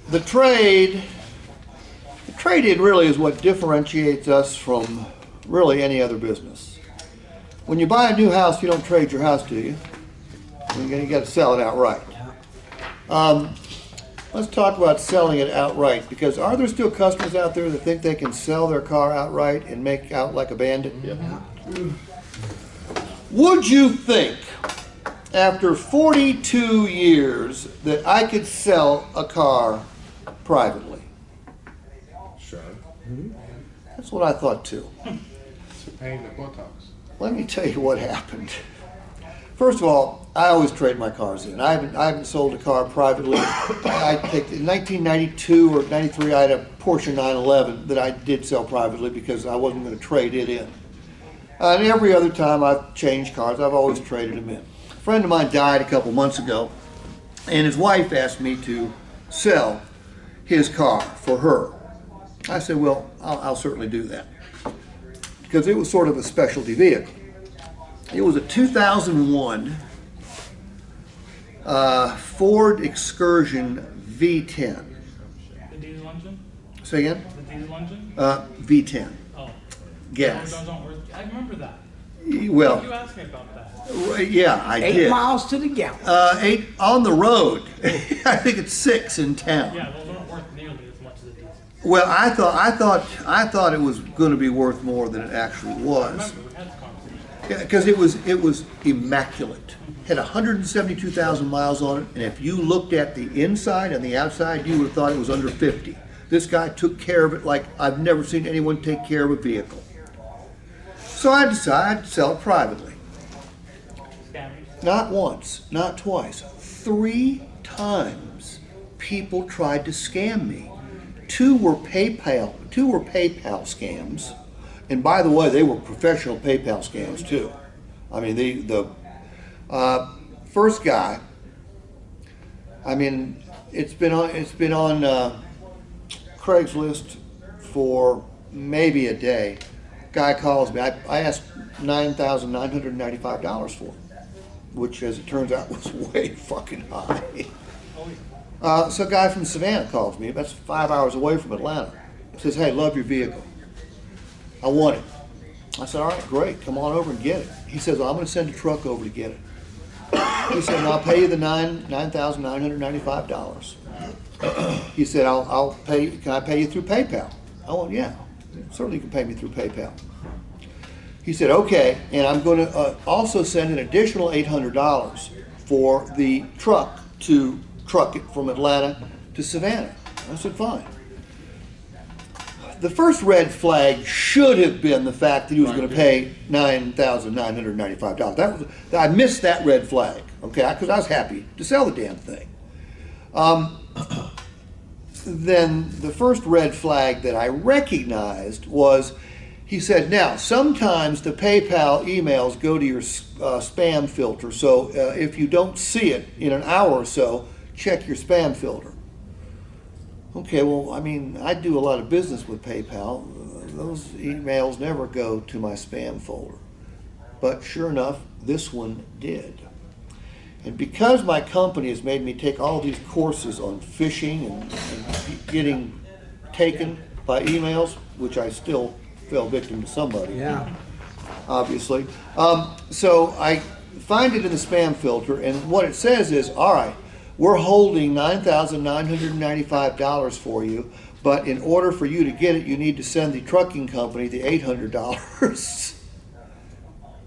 the trade-in really is what differentiates us from really any other business. When you buy a new house, you don't trade your house, do you? You got to sell it outright. Let's talk about selling it outright, because are there still customers out there that think they can sell their car outright and make out like a bandit? Yeah. Would you think, after 42 years, that I could sell a car privately? Sure. That's what I thought too. It's a pain in the buttocks. Let me tell you what happened. First of all, I always trade my cars in. I haven't sold a car privately. I think in 1992 or 93, I had a Porsche 911 that I did sell privately because I wasn't going to trade it in. And every other time I've changed cars, I've always traded them in. A friend of mine died a couple months ago, and his wife asked me to sell his car for her. I said, well, I'll certainly do that, because it was sort of a specialty vehicle. It was a 2001 Ford Excursion V10. The diesel engine? Say again? The diesel engine? V10. Oh. Gas. I remember that. Well, You asked me about that. yeah, I did. 8 miles to the gallon. 8 on the road. I think it's 6 in town. Yeah, those aren't worth nearly as much as a diesel. Well, I thought it was going to be worth more than it actually was. Remember, we had this conversation. Yeah, because it was immaculate. Had 172,000 miles on it, and if you looked at the inside and the outside, you would have thought it was under 50. This guy took care of it like I've never seen anyone take care of a vehicle. So I decided to sell it privately. Scammers. Not once, not twice, 3 times people tried to scam me. 2 were PayPal scams, and by the way, they were professional PayPal scams too. I mean, the first guy, I mean, it's been on Craigslist for maybe a day. Guy calls me. I asked $9,995 for it, which, as it turns out, was way fucking high. So a guy from Savannah calls me. That's 5 hours away from Atlanta. Says, "Hey, love your vehicle. I want it." I said, "All right, great. Come on over and get it." He says, "Well, I'm going to send a truck over to get it." He said, "And I'll pay you the $9,995. He said, "I'll pay. Can I pay you through PayPal?" I went, "Yeah, certainly you can pay me through PayPal." He said, "Okay, and I'm going to also send an additional $800 for the truck to truck it from Atlanta to Savannah." I said, "Fine." The first red flag should have been the fact that he was going to pay $9,995. I missed that red flag, okay, because I was happy to sell the damn thing. Then the first red flag that I recognized was, he said, "Now, sometimes the PayPal emails go to your spam filter, so if you don't see it in an hour or so, check your spam filter." Okay, well, I mean, I do a lot of business with PayPal. Those emails never go to my spam folder. But sure enough, this one did. And because my company has made me take all these courses on phishing and getting taken by emails, which I still fell victim to somebody, Yeah. obviously. So I find it in the spam filter, and what it says is, "All right, we're holding $9,995 for you, but in order for you to get it, you need to send the trucking company the $800.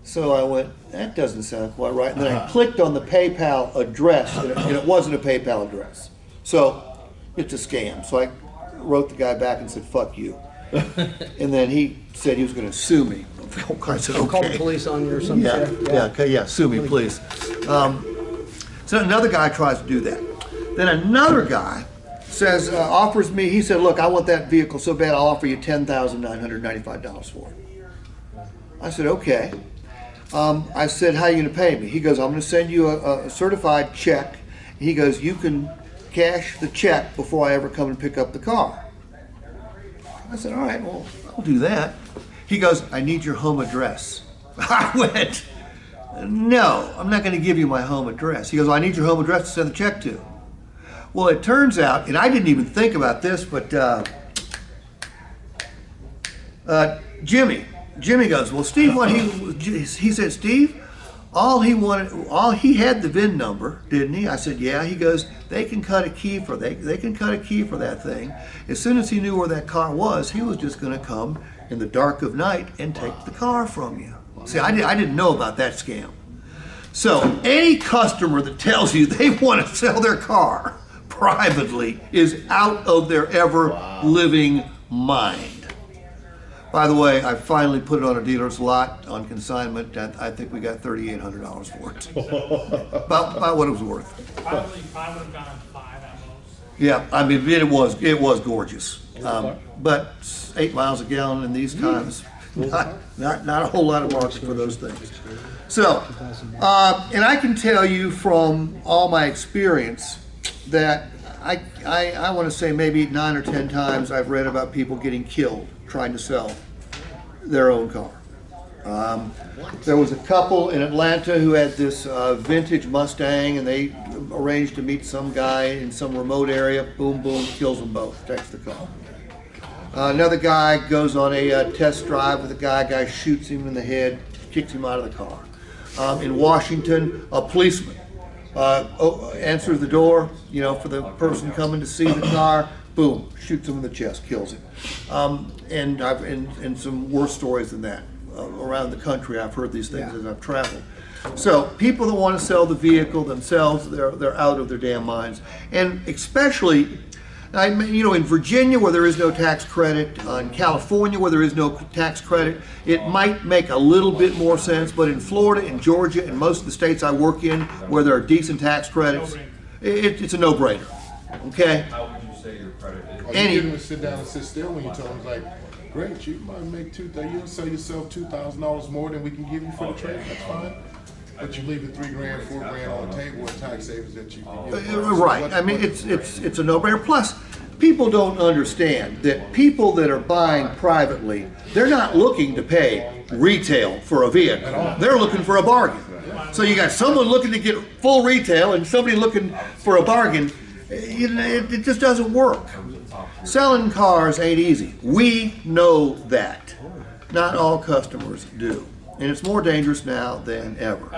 So I went, that doesn't sound quite right. And then I clicked on the PayPal address, and it wasn't a PayPal address. So it's a scam. So I wrote the guy back and said, "Fuck you." And then he said he was going to sue me. I said, Call the "Okay." police on you or something. Yeah, sue me, please. So another guy tries to do that. Then another guy says, offers me, he said, "Look, I want that vehicle so bad, I'll offer you $10,995 for it." I said, "Okay." I said, "How are you going to pay me?" He goes, "I'm going to send you a certified check." He goes, "You can cash the check before I ever come and pick up the car." I said, "All right, well, I'll do that." He goes, "I need your home address." I went, "No, I'm not going to give you my home address." He goes, "I need your home address to send the check to." Well, it turns out, and I didn't even think about this, but Jimmy goes, well, Steve, he said, Steve, all he had the VIN number, didn't he? I said, yeah. He goes, they can cut a key for that thing. As soon as he knew where that car was, he was just going to come in the dark of night and take the car from you. See, I didn't know about that scam. So any customer that tells you they want to sell their car privately is out of their ever-living mind. By the way, I finally put it on a dealer's lot on consignment. I think we got $3,800 for it. about what it was worth. Probably would have gone 5 at most. Yeah, I mean, it was gorgeous. But 8 miles a gallon in these times, not a whole lot of market for those things. So, and I can tell you from all my experience that I want to say maybe 9 or 10 times I've read about people getting killed trying to sell their own car. There was a couple in Atlanta who had this vintage Mustang, and they arranged to meet some guy in some remote area. Boom, boom, kills them both, takes the car. Another guy goes on a test drive with a guy shoots him in the head, kicks him out of the car. In Washington, a policeman answers the door, for the person coming to see the car. Boom, shoots him in the chest, kills him. And some worse stories than that. Around the country, I've heard these things as I've traveled. So people that want to sell the vehicle themselves, they're out of their damn minds. And especially, in Virginia where there is no tax credit, in California where there is no tax credit, it might make a little bit more sense. But in Florida, in Georgia, and most of the states I work in where there are decent tax credits, it's a no-brainer. Okay? How would you say your credit is? Or you get them to sit down and sit still when you tell them, like, great, you might make you'll sell yourself $2,000 more than we can give you for the trade. That's fine. But you leave the $3 grand, $4 grand on the table with tax savings that you can get. Right. I mean, it's a no-brainer. Plus, people don't understand that people that are buying privately, they're not looking to pay retail for a vehicle. They're looking for a bargain. So you got someone looking to get full retail and somebody looking for a bargain. It just doesn't work. Selling cars ain't easy. We know that. Not all customers do. And it's more dangerous now than ever.